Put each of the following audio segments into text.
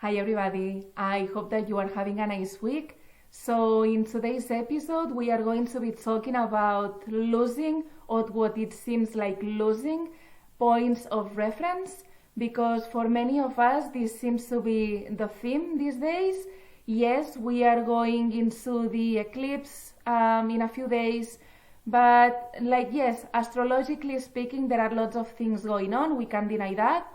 Hi everybody, I hope that you are having a nice week. So in today's episode we are going to be talking about losing, or what it seems like losing, points of reference, because for many of us this seems to be the theme these days. Yes, we are going into the eclipse in a few days, but yes, astrologically speaking, there are lots of things going on, we can't deny that.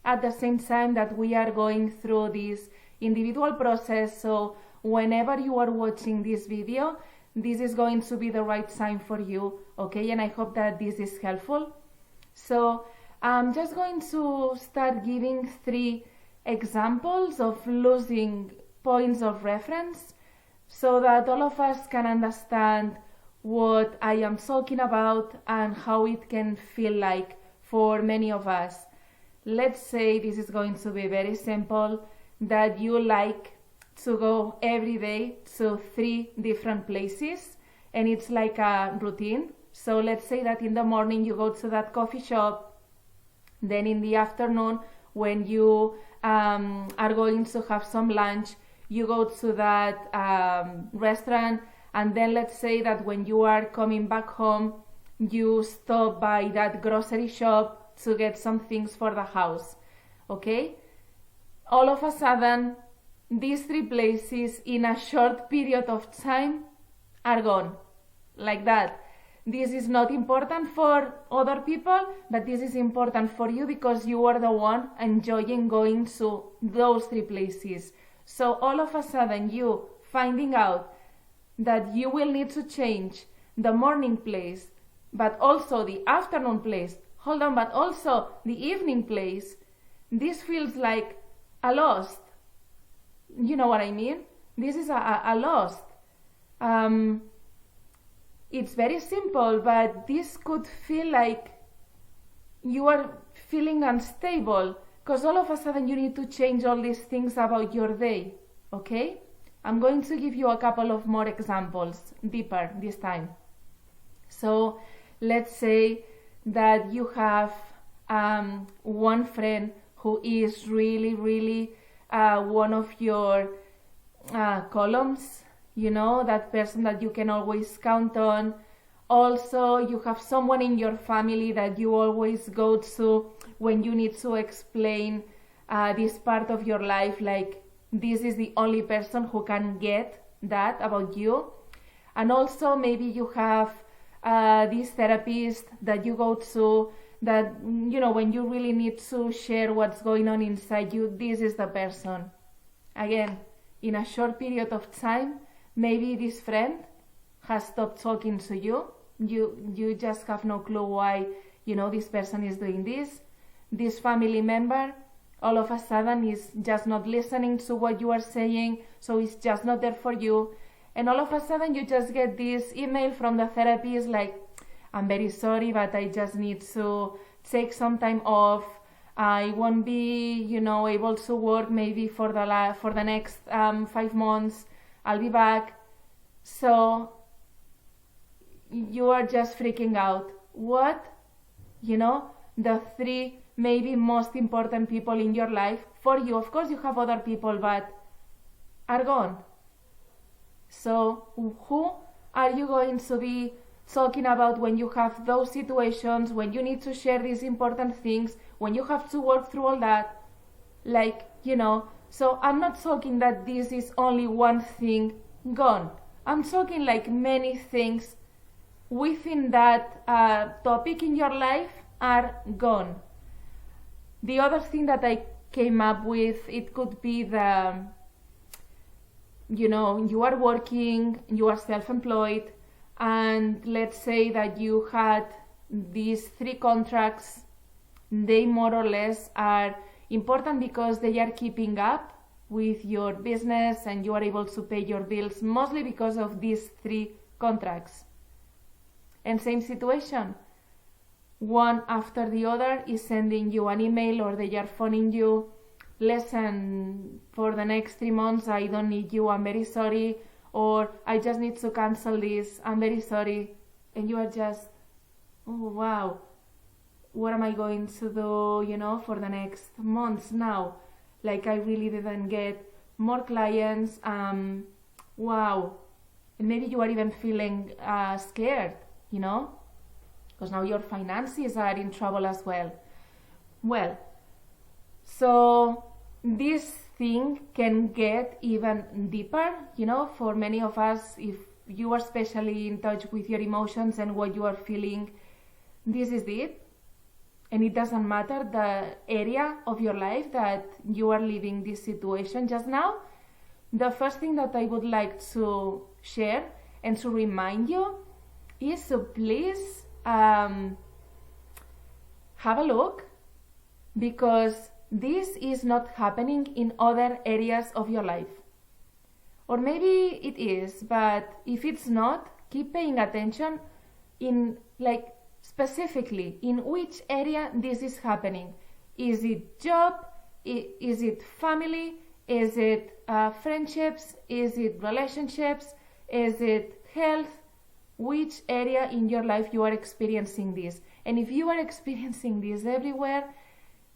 At the same time that we are going through this individual process, so whenever you are watching this video, this is going to be the right time for you, okay? And I hope that this is helpful. So I'm just going to start giving 3 examples of losing points of reference so that all of us can understand what I am talking about and how it can feel like for many of us. Let's say this is going to be very simple, that you like to go every day to 3 different places and it's like a routine. So let's say that in the morning you go to that coffee shop, then in the afternoon when you are going to have some lunch, you go to that restaurant, and then let's say that when you are coming back home, you stop by that grocery shop to get some things for the house, okay? All of a sudden, these 3 places in a short period of time are gone, like that. This is not important for other people, but this is important for you because you are the one enjoying going to those 3 places. So all of a sudden, you finding out that you will need to change the morning place, but also the afternoon place, but also the evening place, this feels like a loss. You know what I mean? This is a loss. It's very simple, but this could feel like you are feeling unstable because all of a sudden you need to change all these things about your day, okay? I'm going to give you a couple of more examples, deeper this time. So let's say that you have one friend who is really one of your columns, you know, that person that you can always count on. Also, you have someone in your family that you always go to when you need to explain this part of your life, like this is the only person who can get that about you. And also maybe you have this therapist that you go to, that, you know, when you really need to share what's going on inside you, this is the person. Again, in a short period of time, maybe this friend has stopped talking to you. You just have no clue why, you know, this person is doing this. This family member all of a sudden is just not listening to what you are saying, so it's just not there for you. And all of a sudden you just get this email from the therapist like, I'm very sorry, but I just need to take some time off. I won't be, you know, able to work maybe for the next 5 months. I'll be back. So you are just freaking out. What? You know, the 3 maybe most important people in your life for you. Of course you have other people, but are gone. So who are you going to be talking about when you have those situations, when you need to share these important things, when you have to work through all that? Like, you know, so I'm not talking that this is only one thing gone. I'm talking like many things within that topic in your life are gone. The other thing that I came up with, it could be the, you know, you are working, you are self-employed, and let's say that you had these 3 contracts. They more or less are important because they are keeping up with your business and you are able to pay your bills, mostly because of these 3 contracts. And same situation, one after the other is sending you an email or they are phoning you, listen, for the next 3 months I don't need you, I'm very sorry, or I just need to cancel this, I'm very sorry. And you are just, oh wow, what am I going to do, you know, for the next months now? like I really didn't get more clients. Wow. And maybe you are even feeling scared, because now your finances are in trouble as well. Well, so this thing can get even deeper, for many of us. If you are especially in touch with your emotions and what you are feeling, this is it. And it doesn't matter the area of your life that you are living this situation just now. The first thing that I would like to share and to remind you is to please have a look, because this is not happening in other areas of your life. Or maybe it is, but if it's not, keep paying attention in specifically in which area this is happening. Is it job? Is it family? Is it friendships? Is it relationships? Is it health? Which area in your life you are experiencing this? And if you are experiencing this everywhere,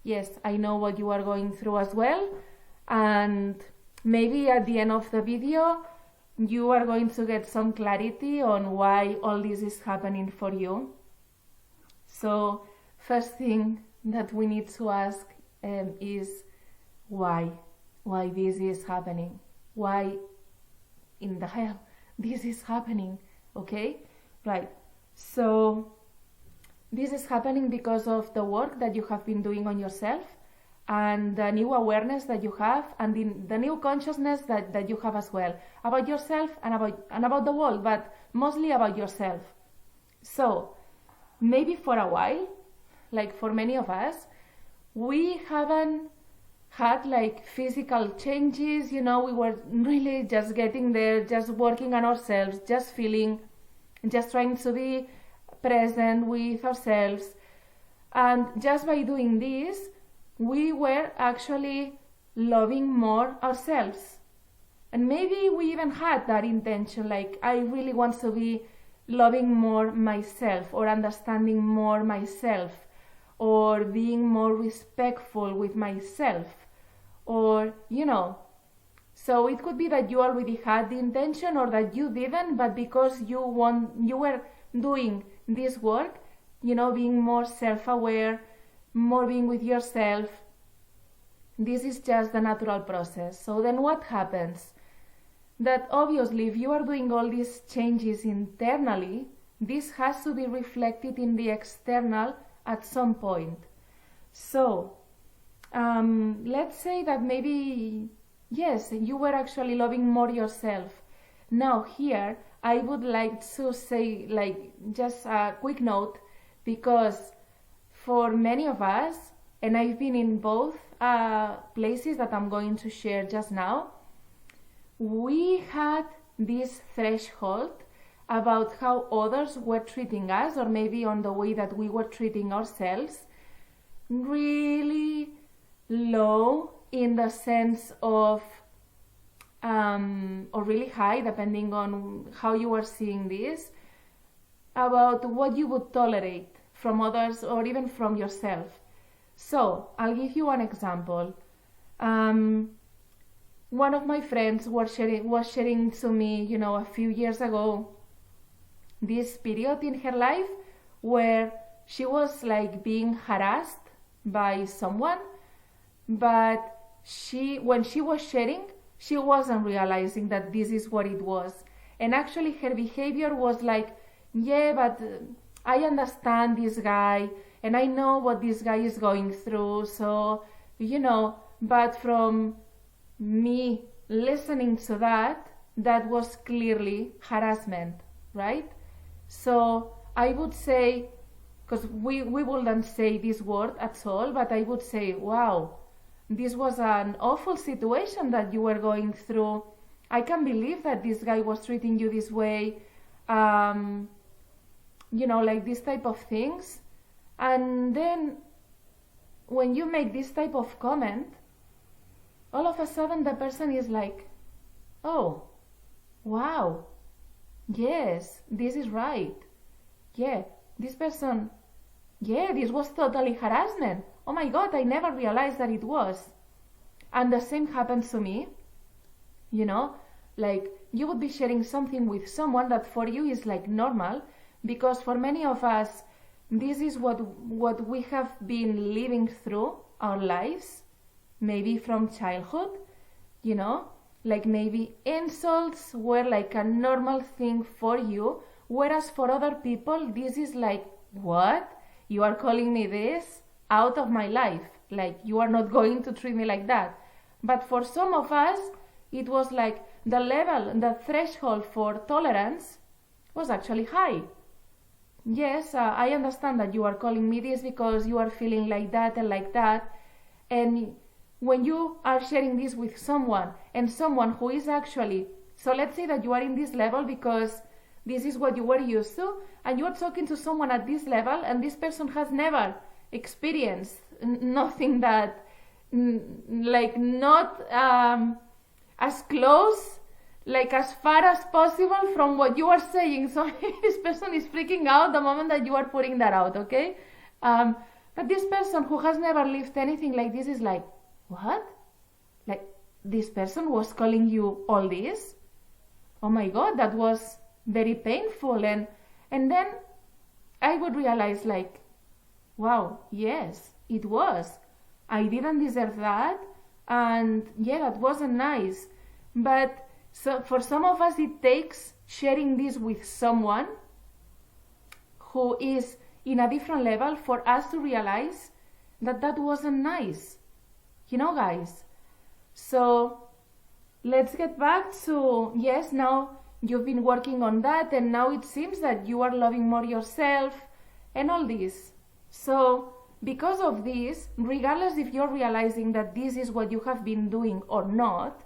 yes, I know what you are going through as well. And maybe at the end of the video, you are going to get some clarity on why all this is happening for you. So, first thing that we need to ask is why? Why this is happening? Why in the hell this is happening? Okay? Right. So, this is happening because of the work that you have been doing on yourself, and the new awareness that you have, and the new consciousness that you have as well about yourself and about the world, but mostly about yourself. So maybe for a while, like for many of us, we haven't had physical changes, we were really just getting there, just working on ourselves, just feeling, just trying to be present with ourselves. And just by doing this, we were actually loving more ourselves. And maybe we even had that intention, I really want to be loving more myself, or understanding more myself, or being more respectful with myself, or so it could be that you already had the intention, or that you didn't, but because you were doing this work, being more self-aware, more being with yourself. This is just the natural process. So then what happens? That obviously if you are doing all these changes internally, this has to be reflected in the external at some point. So let's say that maybe, yes, you were actually loving more yourself. Now here, I would like to say just a quick note, because for many of us, and I've been in both places that I'm going to share just now, we had this threshold about how others were treating us, or maybe on the way that we were treating ourselves, really low in the sense of, or really high, depending on how you are seeing this, about what you would tolerate from others or even from yourself. So I'll give you an example. One of my friends was sharing to me, a few years ago, this period in her life where she was being harassed by someone, but when she was sharing, she wasn't realizing that this is what it was. And actually her behavior was yeah, but I understand this guy, and I know what this guy is going through, so, but from me listening to that was clearly harassment, right? So I would say, because we wouldn't say this word at all, but I would say, wow, this was an awful situation that you were going through. I can't believe that this guy was treating you this way, this type of things. And then when you make this type of comment, all of a sudden the person is oh, wow, yes, this is right. Yeah, this person, yeah, this was totally harassment. Oh my God, I never realized that it was. And the same happens to me, you know, like you would be sharing something with someone that for you is like normal, because for many of us, this is what we have been living through our lives, maybe from childhood, you know, like maybe insults were like a normal thing for you, whereas for other people, this is like, what? You are calling me this? Out of my life. Like, you are not going to treat me like that. But for some of us, it was like the level, the threshold for tolerance was actually high. Yes, I understand that you are calling me this because you are feeling like that and like that. And when you are sharing this with someone, and someone who is actually, so let's say that you are in this level because this is what you were used to, and you are talking to someone at this level, and this person has never experienced nothing that, like, not as close, like as far as possible from what you are saying. So this person is freaking out the moment that you are putting that out, okay? But this person who has never lived anything like this is like, what? Like, this person was calling you all this? Oh my God, that was very painful. And then I would realize, like, wow, yes, it was. I didn't deserve that. And yeah, that wasn't nice. But so for some of us, it takes sharing this with someone who is in a different level for us to realize that that wasn't nice. You know, guys? So let's get back to, yes, now you've been working on that, and now it seems that you are loving more yourself and all this. So because of this, regardless if you're realizing that this is what you have been doing or not,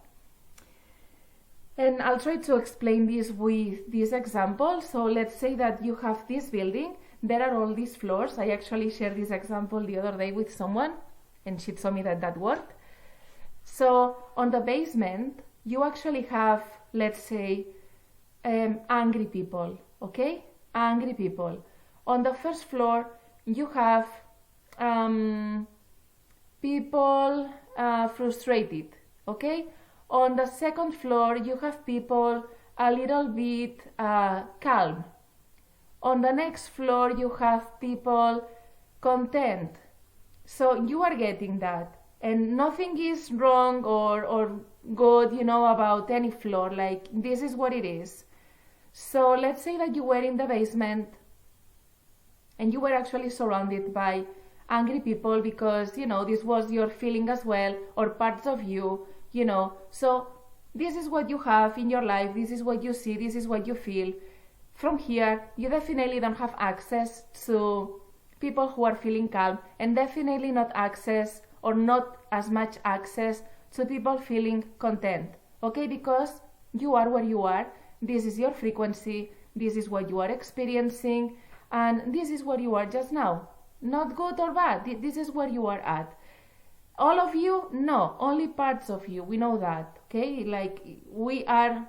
and I'll try to explain this with this example. So let's say that you have this building, there are all these floors. I actually shared this example the other day with someone, and she told me that that worked. So on the basement, you actually have, let's say, angry people, okay? Angry people. On the first floor, you have people frustrated, okay? On the second floor, you have people a little bit calm. On the next floor, you have people content. So you are getting that. And nothing is wrong or good, you know, about any floor. Like, this is what it is. So let's say that you were in the basement and you were actually surrounded by angry people because, you know, this was your feeling as well, or parts of you, you know. So this is what you have in your life. This is what you see. This is what you feel. From here, you definitely don't have access to people who are feeling calm, and definitely not access, or not as much access, to people feeling content, okay? Because you are where you are. This is your frequency. This is what you are experiencing, and this is where you are just now. Not good or bad. This is where you are at. All of you? No, only parts of you. We know that, okay? Like, we are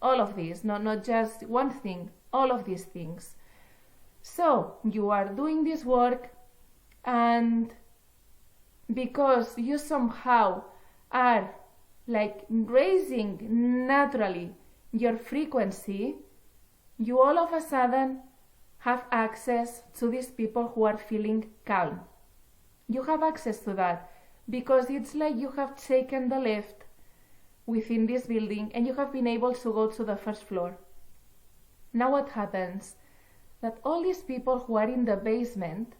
all of this, not just one thing, all of these things. So you are doing this work, and because you somehow are like raising naturally your frequency, you all of a sudden have access to these people who are feeling calm. You have access to that because it's like you have taken the lift within this building and you have been able to go to the first floor. Now what happens? That all these people who are in the basement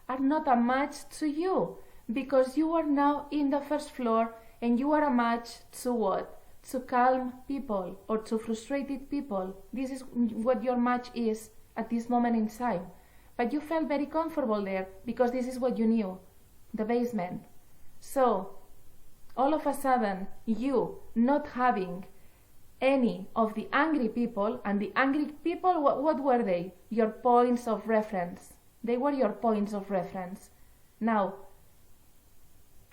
are not a match to you, because you are now in the first floor and you are a match to what? To calm people or to frustrated people. This is what your match is at this moment in time. But you felt very comfortable there because this is what you knew, the basement. So all of a sudden, you not having any of the angry people, and the angry people, what were they? Your points of reference. They were your points of reference. Now,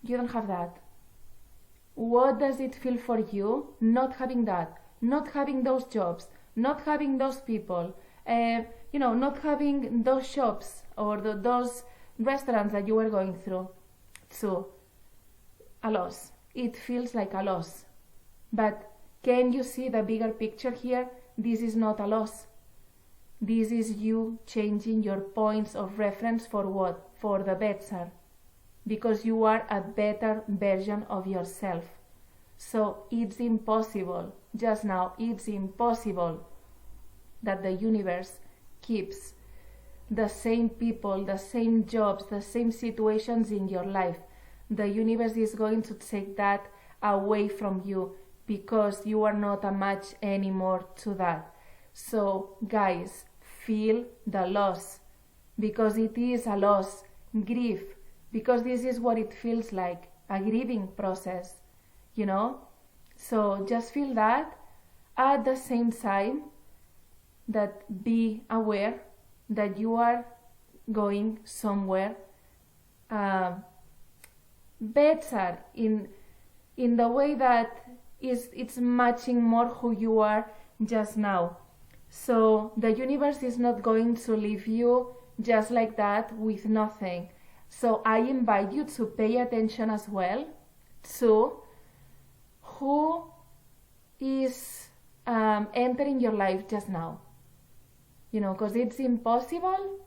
you don't have that. What does it feel for you not having that? Not having those jobs, not having those people, not having those shops or those restaurants that you were going through. So, a loss. it feels like a loss. But can you see the bigger picture here? This is not a loss. This is you changing your points of reference for what? For the better. Because you are a better version of yourself. So it's impossible, just now, it's impossible that the universe keeps the same people, the same jobs, the same situations in your life. The universe is going to take that away from you because you are not a match anymore to that. So guys, feel the loss, because it is a loss, grief, because this is what it feels like, a grieving process, you know. So just feel that. At the same time, that be aware that you are going somewhere better in the way that it's matching more who you are just now. So the universe is not going to leave you just like that with nothing. So I invite you to pay attention as well to who is entering your life just now. You know, because it's impossible.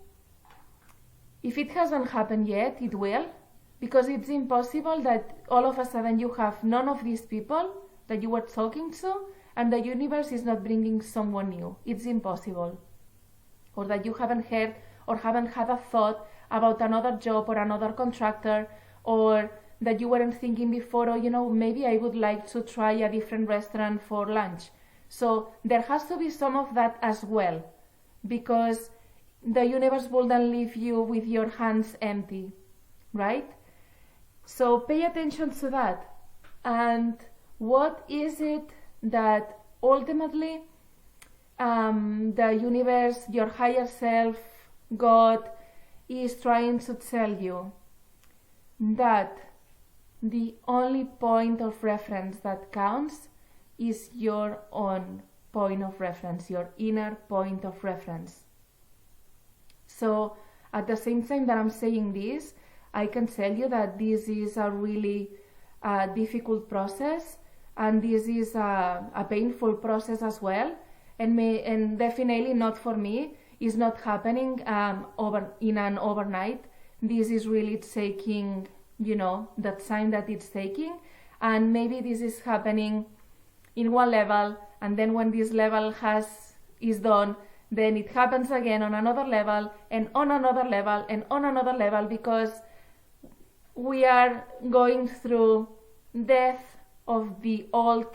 If it hasn't happened yet, it will. Because it's impossible that all of a sudden you have none of these people that you were talking to and the universe is not bringing someone new. It's impossible. Or that you haven't heard or haven't had a thought about another job or another contractor, or that you weren't thinking before, or, you know, maybe I would like to try a different restaurant for lunch. So there has to be some of that as well, because the universe wouldn't leave you with your hands empty, right? So pay attention to that. And what is it that ultimately the universe, your higher self, God, is trying to tell you? That the only point of reference that counts is your own point of reference, your inner point of reference. So at the same time that I'm saying this, I can tell you that this is a really difficult process, and this is a painful process as well, and definitely not for me. It's not happening in an overnight. This is really taking, you know, the time that it's taking, and maybe this is happening in one level, and then when this level is done, then it happens again on another level, and on another level, and on another level, because we are going through death of the old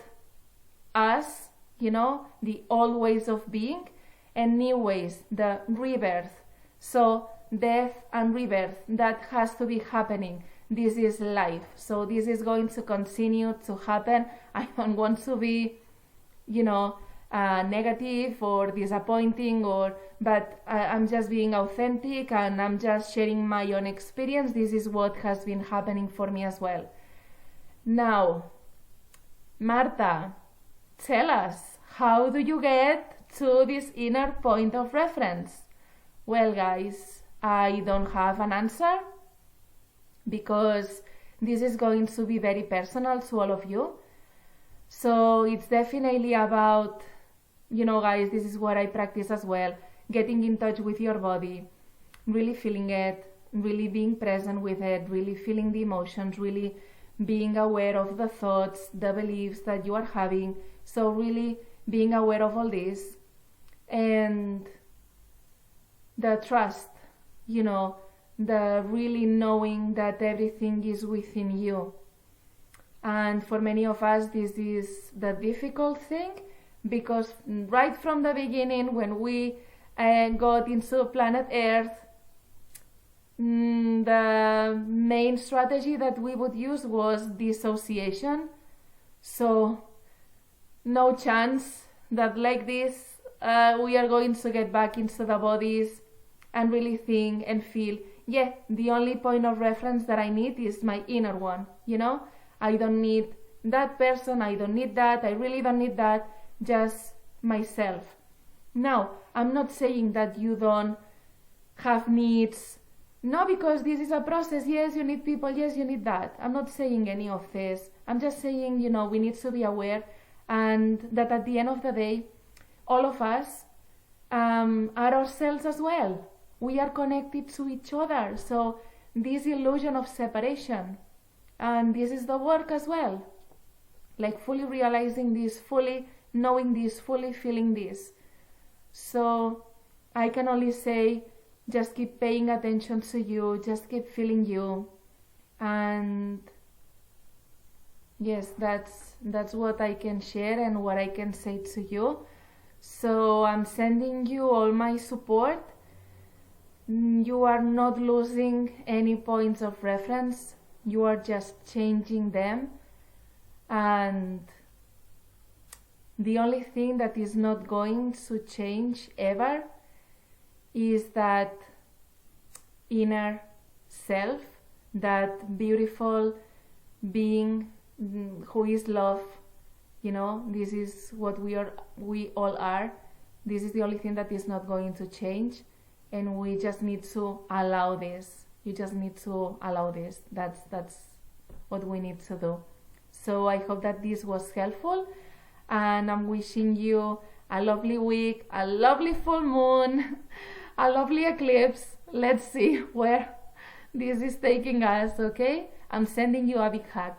us, you know, the old ways of being, and new ways, the rebirth. So death and rebirth, that has to be happening. This is life. So this is going to continue to happen. I don't want to be, you know, negative or disappointing, but I'm just being authentic, and I'm just sharing my own experience. This is what has been happening for me as well. Now, Marta, tell us, how do you get to this inner point of reference? Well, guys, I don't have an answer, because this is going to be very personal to all of you. So it's definitely about, you know, guys, this is what I practice as well, getting in touch with your body, really feeling it, really being present with it, really feeling the emotions, really being aware of the thoughts, the beliefs that you are having. So really being aware of all this, and the trust, you know, the really knowing that everything is within you. And for many of us, this is the difficult thing, because right from the beginning, when we got into planet Earth, the main strategy that we would use was dissociation. So no chance that like this we are going to get back into the bodies and really think and feel, yeah, the only point of reference that I need is my inner one, you know? I don't need that person, I don't need that, I really don't need that, just myself. Now, I'm not saying that you don't have needs No, because this is a process. Yes, you need people. Yes, you need that. I'm not saying any of this. I'm just saying, we need to be aware, and that at the end of the day, all of us are ourselves as well. We are connected to each other. So this illusion of separation, and this is the work as well. Like fully realizing this, fully knowing this, fully feeling this. So I can only say, just keep paying attention to you, just keep feeling you. And yes, that's what I can share and what I can say to you. So I'm sending you all my support. You are not losing any points of reference. You are just changing them. And the only thing that is not going to change ever is that inner self, that beautiful being who is love. This is what we all are. This is the only thing that is not going to change, and we just need to allow this. You just need to allow this. That's what we need to do. So I hope that this was helpful, and I'm wishing you a lovely week, a lovely full moon, a lovely eclipse. Let's see where this is taking us, okay? I'm sending you a big hug.